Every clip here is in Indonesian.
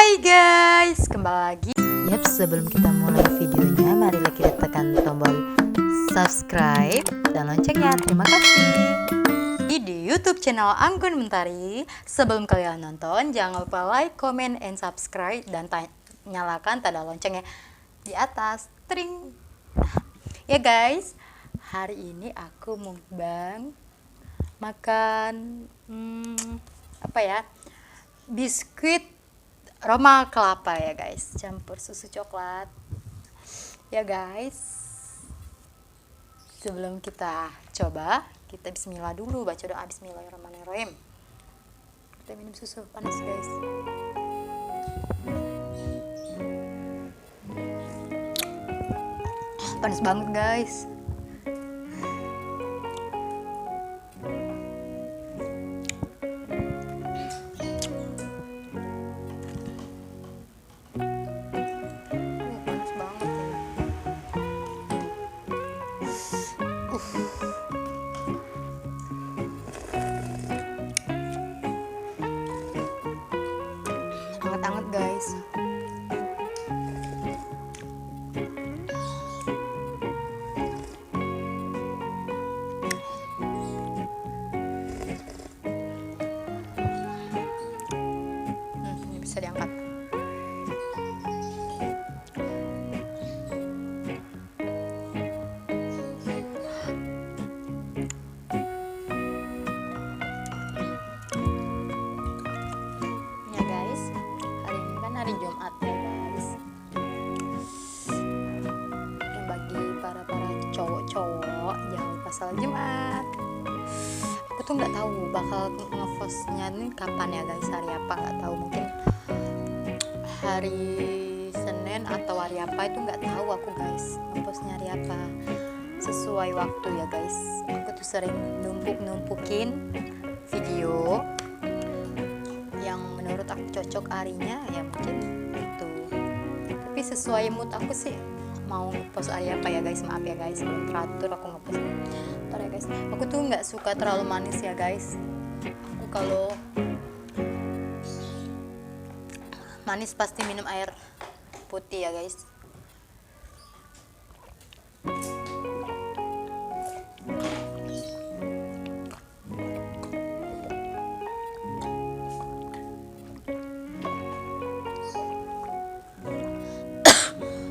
Hai guys, kembali lagi. Yap, sebelum kita mulai videonya, marilah kita tekan tombol subscribe dan loncengnya. Terima kasih. Di YouTube channel Anggun Mentari. Sebelum kalian nonton, jangan lupa like, comment, and subscribe dan nyalakan tanda loncengnya di atas. Tring. Ya guys, hari ini aku mukbang makan biskuit Roma kelapa ya guys, campur susu coklat ya guys. Sebelum kita coba, kita bismillah dulu, baca doa bismillahirrahmanirrahim. Kita minum susu panas guys. Panas banget guys. Anget-anget guys. Ini bisa diangkat. Hari Jumat ya guys. Yang bagi para cowok-cowok, jangan lupa salat Jumat. Aku tuh nggak tahu bakal ngepostnya nih kapan ya guys, hari apa nggak tahu, mungkin hari Senin atau hari apa itu nggak tahu aku guys. Ngepostnya hari apa sesuai waktu ya guys. Aku tuh sering numpukin video yang menurut aku cocok harinya ya, mungkin itu, tapi sesuai mood aku sih mau ngepost hari apa ya guys. Maaf ya guys, belum teratur aku ngepost. Ntar ya guys, aku tuh nggak suka terlalu manis ya guys. Aku kalau manis pasti minum air putih ya guys.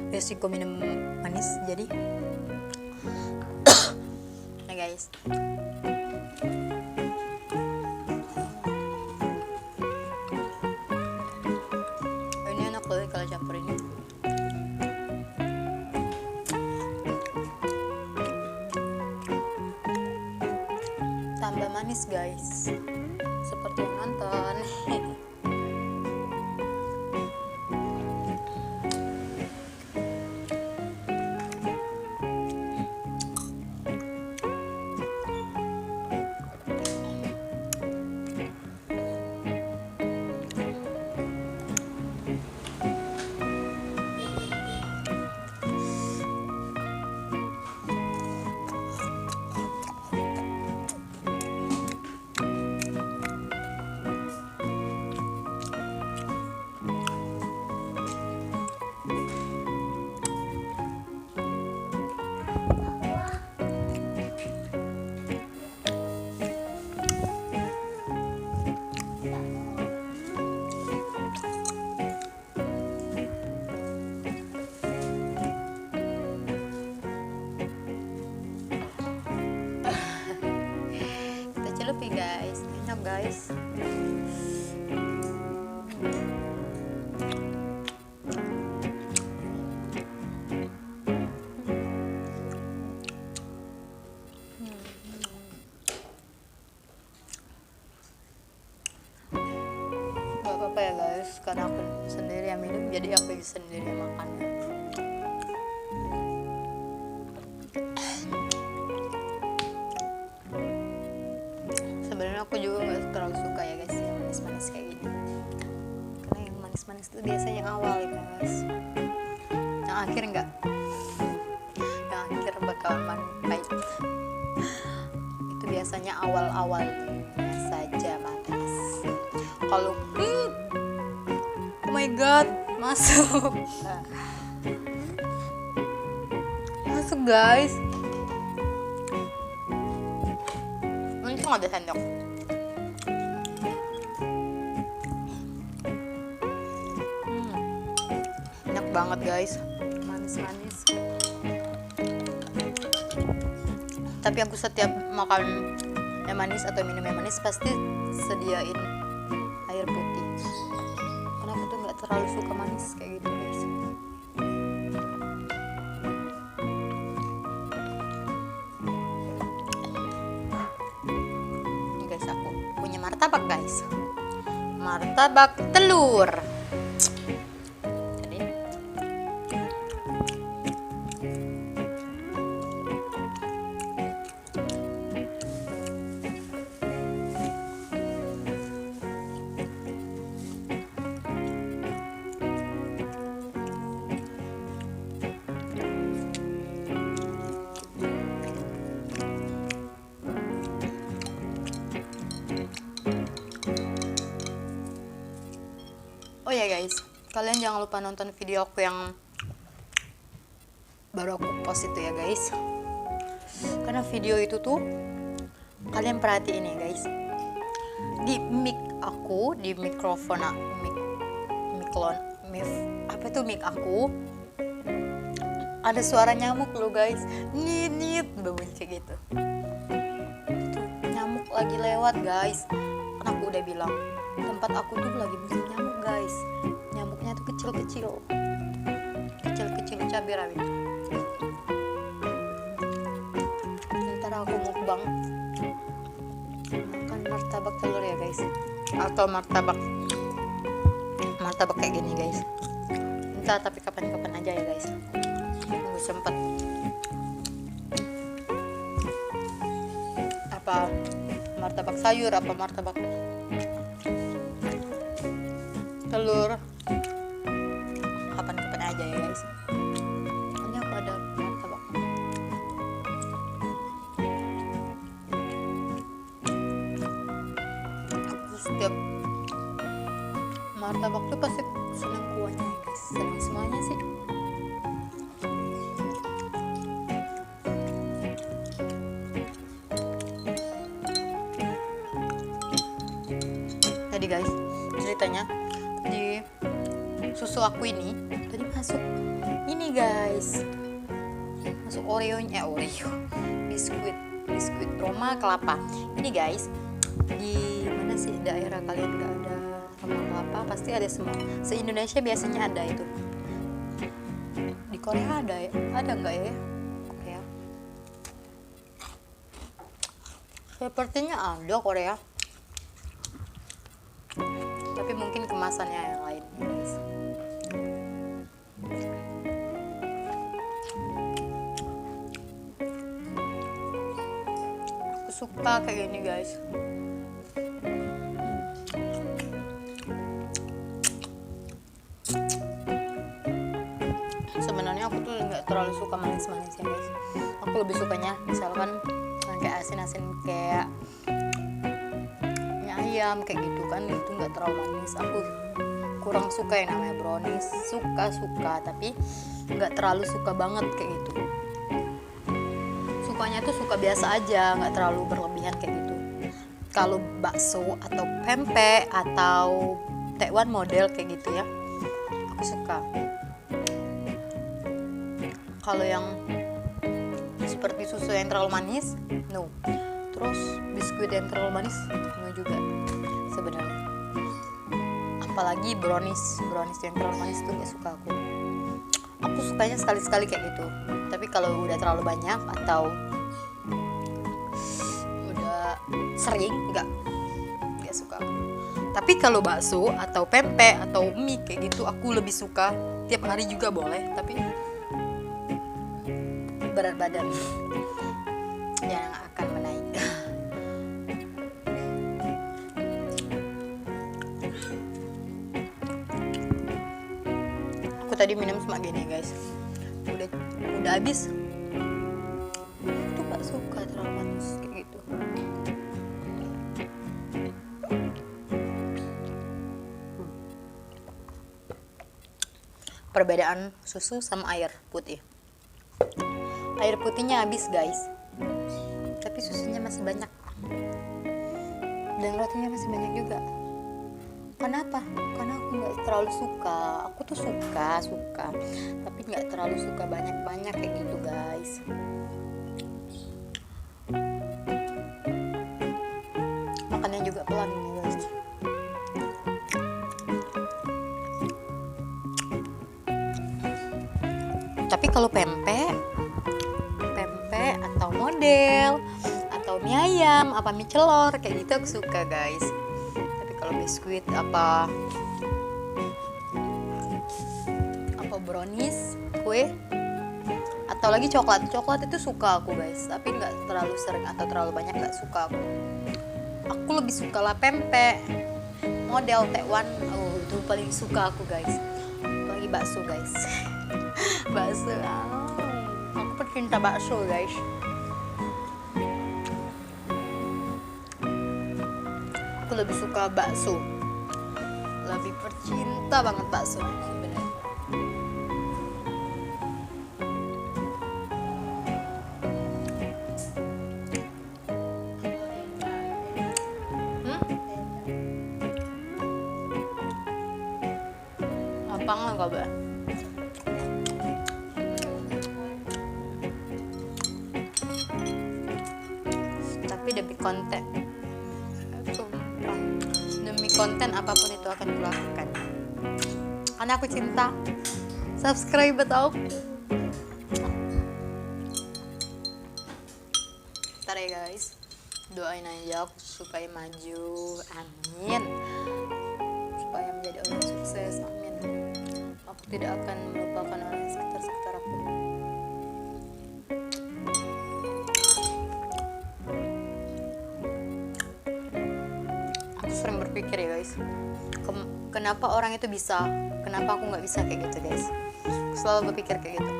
Resiko minum manis jadi nah guys, ini enak banget kalau campur ini. Tambah manis guys, seperti yang nonton. Lupi guys, enak guys. Gak apa-apa ya guys, karena aku sendiri yang minum, jadi aku sendiri yang makannya. Sebenarnya aku juga nggak terlalu suka ya guys yang manis-manis kayak gini, karena yang manis-manis itu biasanya yang awal ya guys, yang akhir enggak, yang akhir bakalan pahit. Itu biasanya awal-awalnya saja manis. Kalau my god, masuk. Masuk guys. Untung ada sendok. Enak banget guys, manis-manis. Tapi aku setiap makan yang manis atau minum yang manis pasti sediain air putih, karena aku tuh nggak terlalu suka manis kayak gitu guys. Ini guys, aku punya martabak guys, martabak telur. Jadi oh ya guys, kalian jangan lupa nonton video aku yang baru aku post itu ya guys, karena video itu tuh kalian perhatiin ya guys, di mic aku, di mikrofon mic aku ada suara nyamuk loh guys, nit berbunyi kayak gitu. Tuh, nyamuk lagi lewat guys, kan aku udah bilang tempat aku tuh lagi musim nyamuk guys. Nyamuknya tuh kecil cabai rawit. Ntar aku mukbang makan martabak telur ya guys, atau martabak kayak gini guys. Entah, tapi kapan-kapan aja ya guys, nunggu sempet. Apa martabak sayur, apa martabak telur, kapan-kapan aja ya guys. Ini aku ada martabak. Aku setiap martabak tuh pasti seneng kuahnya ya guys, seneng semuanya sih. Tadi guys, ceritanya di susu aku ini tadi masuk ini guys, masuk Oreo biskuit Roma kelapa. Ini guys, di mana sih daerah kalian nggak ada Roma kelapa? Pasti ada semua, se-Indonesia biasanya ada itu. Di Korea ada ya? Ada nggak ya Korea? Sepertinya ada Korea, tapi mungkin kemasannya yang lain guys. Aku suka kayak gini guys. Sebenarnya aku tuh nggak terlalu suka manis-manis ya guys. Aku lebih sukanya misalkan kayak asin-asin kayak ayam kayak gitu kan, itu nggak terlalu manis. Aku kurang suka yang namanya brownies, suka tapi nggak terlalu suka banget kayak gitu. Sukanya tuh suka biasa aja, nggak terlalu berlebihan kayak gitu. Kalau bakso atau pempek atau tekwan model kayak gitu ya, aku suka. Kalau yang seperti susu yang terlalu manis, no. Terus biskuit yang terlalu manis, no juga sebenarnya. Apalagi brownies yang terlalu manis tuh gak suka aku. Aku sukanya sekali-sekali kayak gitu. Tapi kalau udah terlalu banyak atau udah sering, nggak suka aku. Tapi kalau bakso atau pempek atau mie kayak gitu, aku lebih suka. Tiap hari juga boleh, tapi berat badan yang akan menaik. Aku tadi minum cuma gini guys, udah habis. Tuh gak suka terlalu manis kayak gitu. perbedaan susu sama air putih. Air putihnya habis guys, tapi susunya masih banyak dan rotinya masih banyak juga. Kenapa? Karena aku nggak terlalu suka. Aku tuh suka tapi nggak terlalu suka banyak kayak gitu guys. Makannya juga pelan nih guys. Tapi kalau pempek atau model atau mie ayam apa mie celor kayak gitu aku suka guys. Tapi kalau biskuit apa brownies, kue atau lagi coklat itu suka aku guys, tapi nggak terlalu sering atau terlalu banyak nggak suka aku lebih suka lah pempek model Taiwan. Itu paling suka aku guys. Lagi bakso guys. Bakso, aku pecinta bakso guys. Aku lebih suka bakso, lebih pecinta banget bakso sebenarnya. Gampang lah kabar. Tapi demi konten apapun itu akan kulakukan karena aku cinta subscribe tau. Ntar ya guys, doain aja aku supaya maju, amin, supaya menjadi orang sukses, amin. Aku tidak akan melupakan orang sekitar aku. Sering berpikir ya guys, kenapa orang itu bisa, kenapa aku nggak bisa kayak gitu guys. Aku selalu berpikir kayak gitu.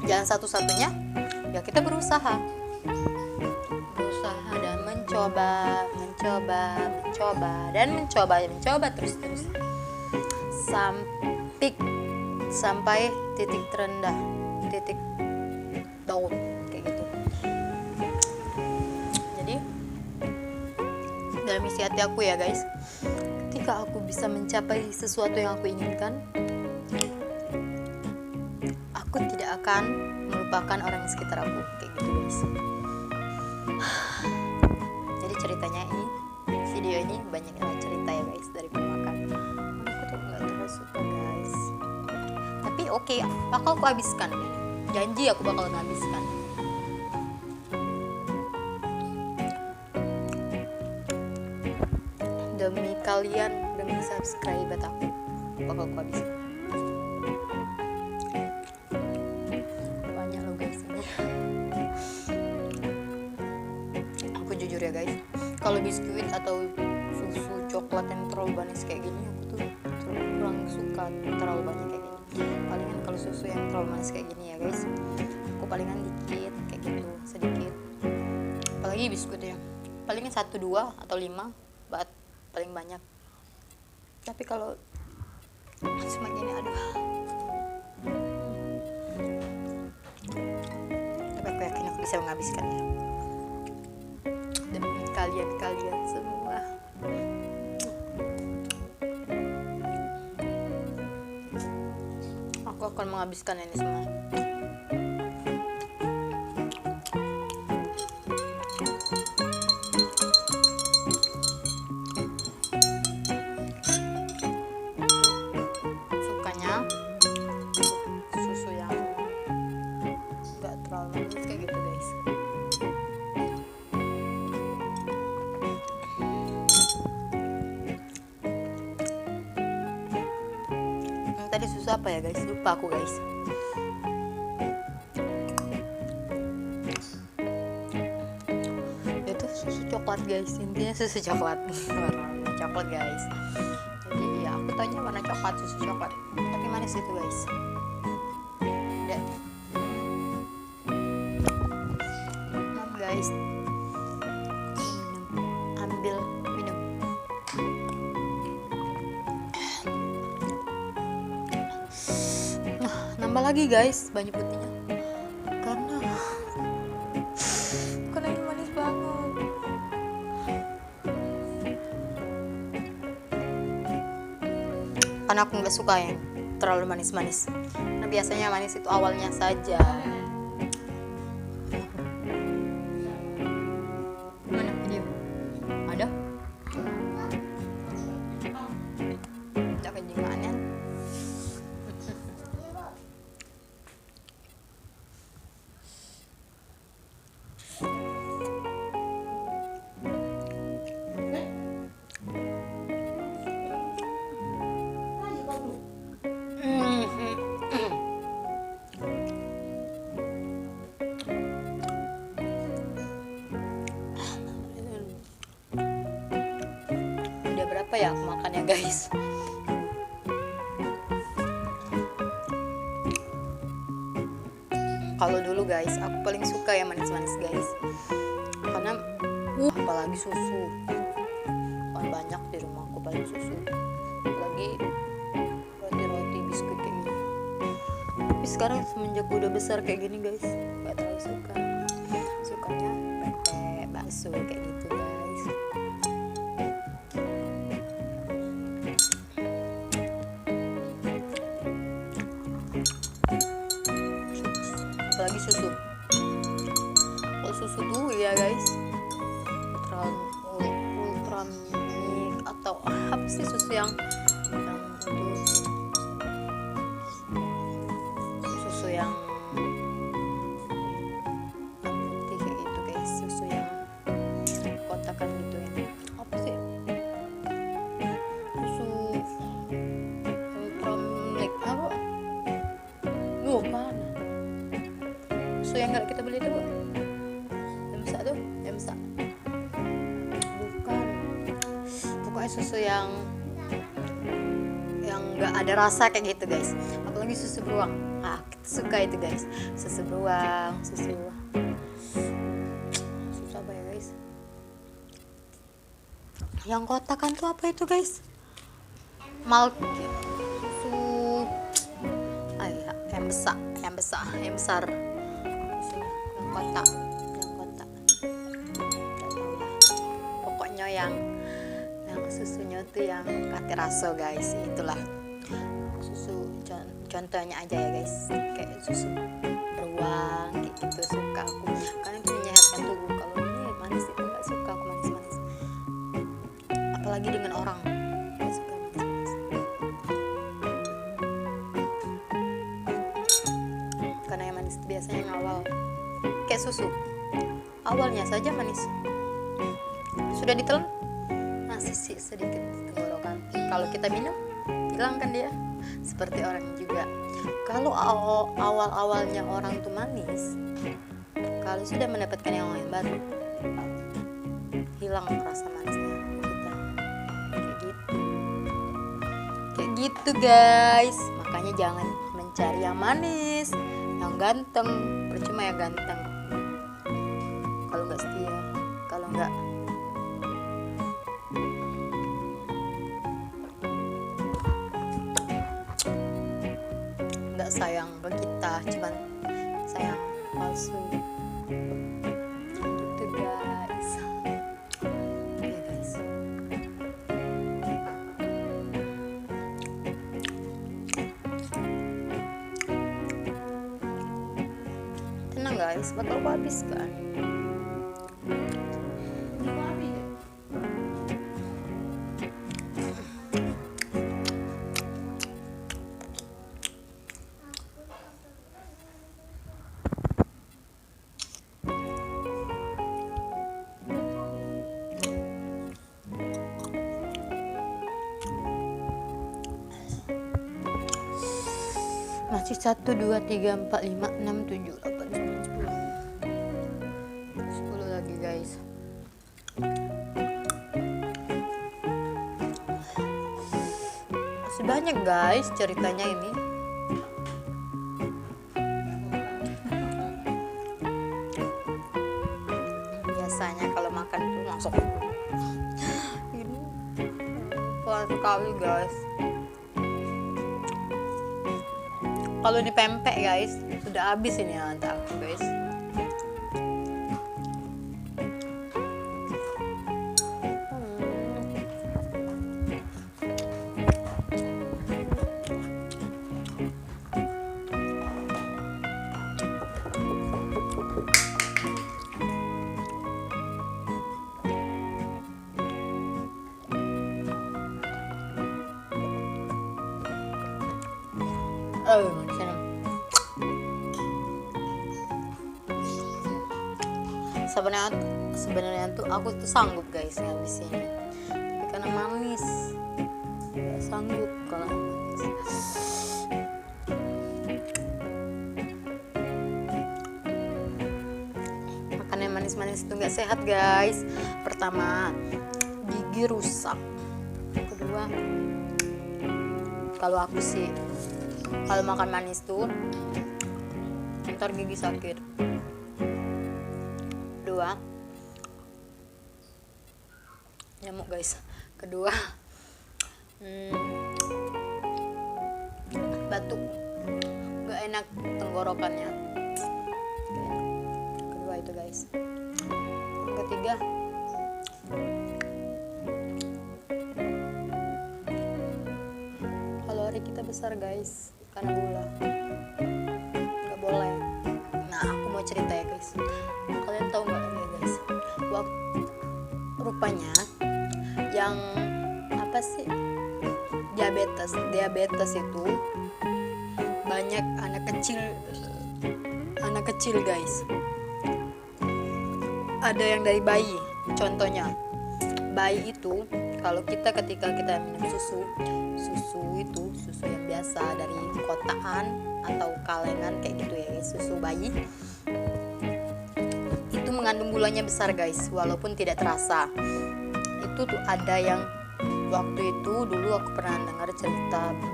Jalan satu-satunya ya kita berusaha dan mencoba terus sampai titik terendah, titik down kayak gitu. Dalam isi hati aku ya guys, ketika aku bisa mencapai sesuatu yang aku inginkan, aku tidak akan melupakan orang di sekitar aku kayak gitu guys. Jadi ceritanya ini, video ini banyak cerita ya guys dari makan. Aku tuh nggak terlalu suka guys, tapi oke, bakal aku habiskan. Janji aku bakal menghabiskan. Demi kalian, demi subscriber aku bakal aku habiskan. Banyak loh guys ini. Aku jujur ya guys, kalau biskuit atau susu coklat yang terlalu manis kayak gini, aku tuh kurang suka terlalu banyak kayak gini. Palingan kalau susu yang terlalu manis kayak gini ya guys, aku palingan dikit kayak gitu, sedikit. Apalagi biskuit ya, palingan 1, 2 atau 5 paling banyak. Tapi kalau cuma gini, aduh. Tapi aku yakin aku bisa menghabiskannya demi kalian semua. Aku akan menghabiskan ini semua. Susu yang gak terlalu manis kayak gitu guys. Tadi susu apa ya guys, lupa aku guys. Itu susu coklat guys, intinya susu coklat. Warna coklat guys. Jadi ya aku tanya warna coklat, susu coklat, tapi manis itu guys. Dan guys, ambil minum. nambah lagi guys banyak putihnya karena ini manis banget. Karena aku nggak suka yang terlalu manis-manis. Nah biasanya manis itu awalnya saja. Mana video? Ada? Tidak kejingannya. Udah berapa ya aku makannya guys? Kalau dulu guys aku paling suka yang manis-manis guys, karena apalagi susu kan banyak di rumah aku paling susu, apalagi roti-roti biskuit kayak gini. Tapi sekarang semenjak udah besar kayak gini guys nggak terlalu suka, sukanya pempek bakso kayak gitu guys. Apalagi susu, kalau susu tuh ya guys ultra milk atau apa sih susu yang itu susu yang putih kayak gitu guys, susu yang kotakan gitu ya, apa sih susu ultra milk apa bukan susu yang nggak kita beli itu bu, Demsa tuh Demsa bukan, pokoknya susu yang nggak ada rasa kayak gitu guys, apalagi susu beruang. Kita suka itu guys, susu beruang, susu apa ya guys, yang kotakan tuh apa itu guys, milk susu yang besar susunya yang kotak pokoknya yang susunya tuh yang kateraso guys, itulah susu. Contohnya aja ya guys, kayak susu beruang kayak gitu suka aku, karena itu menyehatkan tubuh. Kalau ini manis itu nggak suka aku manis-manis, apalagi dengan orang nggak suka manis-manis, karena yang manis itu biasanya yang awal kayak susu awalnya saja manis, sudah ditelan masih sih sedikit tenggorokan, kalau kita minum hilang kan dia. Seperti orang juga, kalau awal-awalnya orang tuh manis, kalau sudah mendapatkan yang lain baru hilang rasa manisnya kita, kayak gitu guys. Makanya jangan mencari yang manis, yang ganteng, percuma ya ganteng kalau nggak setia, kalau nggak sayang ke kita, cuman sayang palsu gitu guys. Ya guys, tenang guys, bakal habis kan. Masih 1, 2, 3, 4, 5, 6, 7, 8, 9, 10 lagi guys. Masih banyak guys ceritanya ini. Biasanya kalau makan tuh langsung ini pelan sekali guys. Kalau di pempek guys, sudah habis ini nanti aku guys. Manisnya. Sebenarnya tuh aku tuh sanggup guys ngabisin, tapi karena manis nggak sanggup kalau manis. Makan yang manis-manis itu nggak sehat guys. Pertama, gigi rusak. Kedua, kalau aku sih kalau makan manis tuh ntar gigi sakit. Kedua, nyamuk guys. Kedua, batuk, gak enak tenggorokannya. Kedua itu guys. Yang ketiga, kalori kita besar guys karena gula, nggak boleh. Nah aku mau cerita ya guys, kalian tahu nggak ya guys, rupanya yang apa sih diabetes itu banyak anak kecil guys. Ada yang dari bayi. Contohnya bayi itu kalau ketika kita minum susu yang biasa dari kotaan atau kalengan kayak gitu ya guys, susu bayi itu mengandung gulanya besar guys, walaupun tidak terasa. Itu tuh ada yang waktu itu dulu aku pernah dengar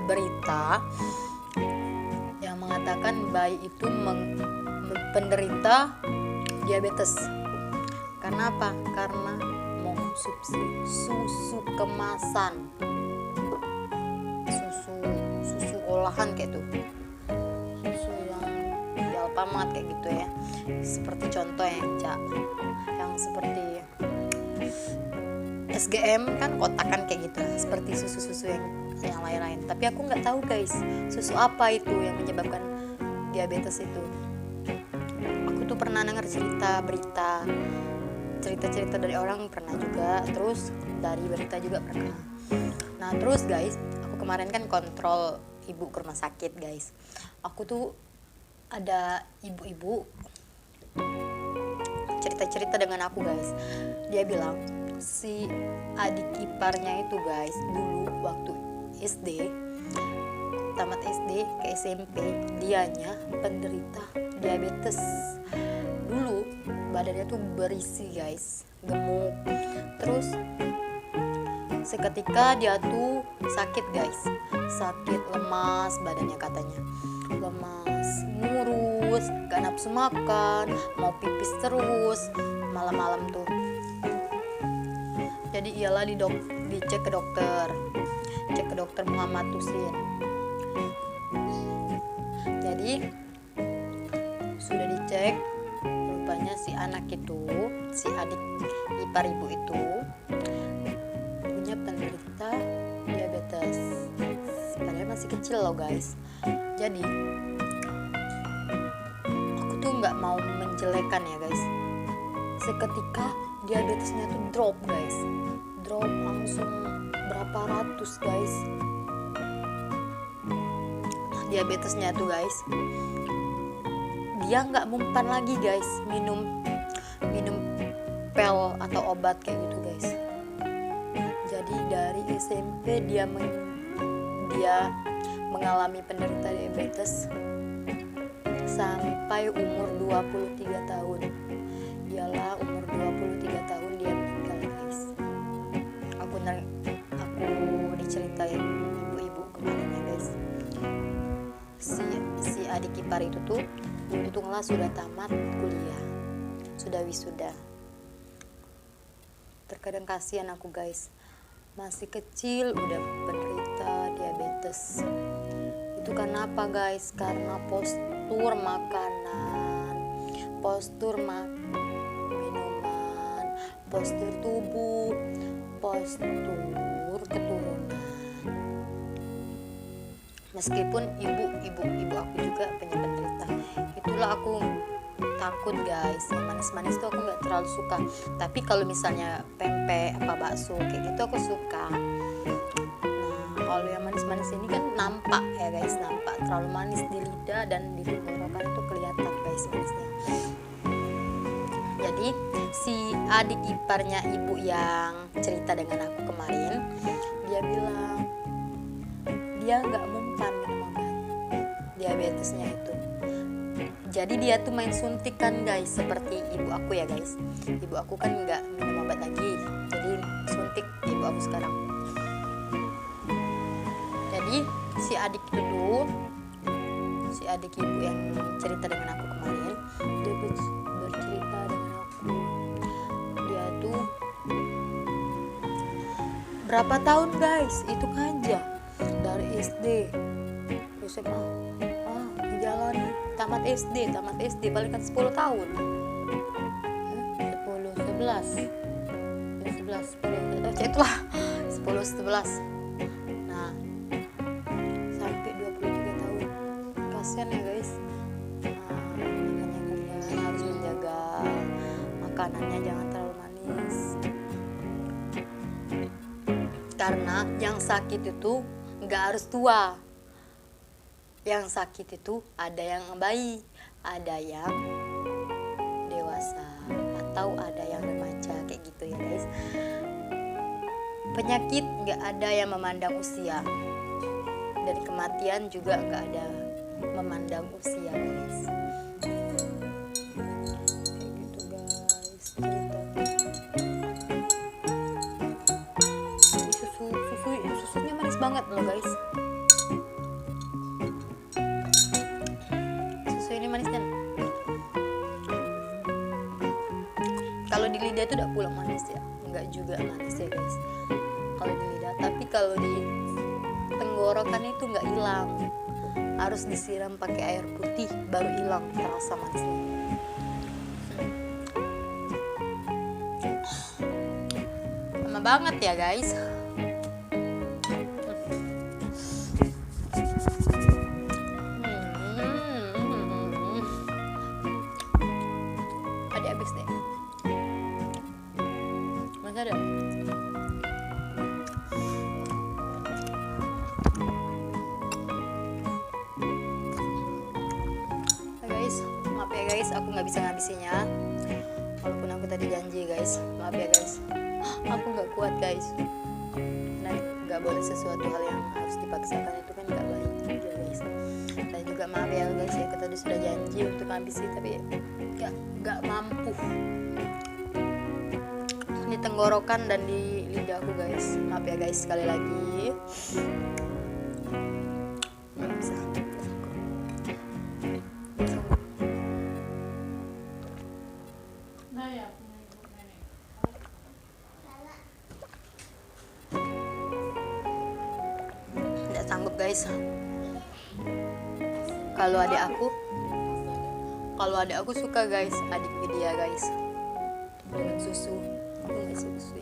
berita yang mengatakan bayi itu penderita diabetes. Karena apa? Karena mengonsumsi susu kemasan, susu olahan kayak tuh, susu yang di Alfamart kayak gitu ya. Seperti contoh yang seperti SGM kan kotakan kayak gitu, seperti susu yang lain-lain. Tapi aku nggak tahu guys, susu apa itu yang menyebabkan diabetes itu. Aku tuh pernah dengar cerita dari orang pernah juga, terus dari berita juga pernah. Nah terus guys, aku kemarin kan kontrol ibu ke rumah sakit guys. Aku tuh ada ibu-ibu cerita dengan aku guys. Dia bilang si adik iparnya itu guys dulu waktu SD, tamat SD ke SMP, dianya penderita diabetes. Dulu badannya tuh berisi guys, gemuk. Terus seketika dia tuh sakit guys, sakit, lemas badannya katanya, lemas, ngurus, gak nafsu makan, mau pipis terus malam-malam tuh. Jadi ialah dicek ke dokter Muhammad Tusin. Jadi sudah dicek, rupanya si anak itu, si adik ipar ibu itu punya penderita diabetes. Padahal masih kecil loh guys. Jadi aku tuh nggak mau menjelekan ya guys. Seketika diabetesnya tuh drop guys, drop langsung berapa ratus guys. Diabetesnya tuh guys, dia nggak mempan lagi guys minum pel atau obat kayak gitu guys. Jadi dari SMP dia mengalami penderita diabetes sampai umur 23 tahun. Dialah umur 23 tahun dia meninggal guys. Aku diceritain ibu-ibu kemarin ya guys. Si adik ipar itu tuh untunglah sudah tamat kuliah, sudah wisuda. Terkadang kasihan aku guys, masih kecil udah penderita diabetes. Itu Itu karena apa guys? Karena postur makanan, postur minuman, postur tubuh, postur keturunan. Meskipun ibu aku juga punya penderita, itulah aku takut guys. Yang manis-manis tuh aku nggak terlalu suka. Tapi kalau misalnya pempek apa bakso kayak gitu aku suka. Nah kalau yang manis-manis ini kan nampak ya guys, nampak terlalu manis di lidah dan di tenggorokan itu kelihatan guys manisnya. Jadi si adik iparnya ibu yang cerita dengan aku kemarin, dia bilang dia nggak mempan minum obat diabetesnya itu. Jadi dia tuh main suntik kan guys, seperti ibu aku ya guys. Ibu aku kan nggak minum obat lagi, jadi suntik ibu aku sekarang. Jadi si adik ibu yang cerita dengan aku kemarin, dia bercerita dengan aku, dia tuh berapa tahun guys itu aja dari SD SMA jalan tamat SD paling kan 10 tahun 10 11 nah sampai 23 tahun. Kasian ya guys. Makanya kalian harus menjaga makanannya, jangan terlalu manis, karena yang sakit itu nggak harus tua. Yang sakit itu ada yang bayi, ada yang dewasa, atau ada yang remaja kayak gitu ya guys. Penyakit nggak ada yang memandang usia, dan kematian juga nggak ada memandang usia guys. Kayak gitu guys ceritanya. Susunya manis banget loh guys. Manis kan? Kalau di lidah itu udah pulang manis ya, enggak juga manis ya guys kalau di lidah. Tapi kalau di tenggorokan itu nggak hilang, harus disiram pakai air putih baru hilang terasa manisnya. Lama banget ya guys. Habis deh. Masih ada. Guys, maaf ya guys, aku nggak bisa ngabisinnya. Walaupun aku tadi janji guys, maaf ya guys. Aku nggak kuat guys. Nah, nggak boleh sesuatu hal yang harus dipaksakan, itu kan nggak baik juga guys. Dan juga maaf ya guys, ya kita sudah janji untuk ngabisin tapi nggak mampu di tenggorokan dan di lidahku guys. Maaf ya guys sekali lagi. Nggak bisa. Nggak sanggup guys. Kalau adik aku suka guys, adiknya dia guys dengan susu, aku nggak susu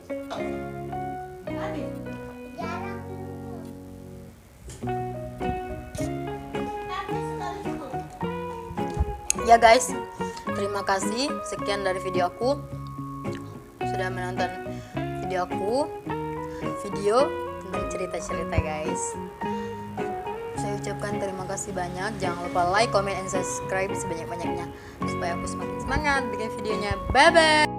ya guys. Terima kasih, sekian dari video aku, sudah menonton video tentang cerita-cerita guys. Saya ucapkan terima kasih banyak. Jangan lupa like, comment, and subscribe sebanyak-banyaknya supaya aku semakin semangat bikin videonya. Bye bye.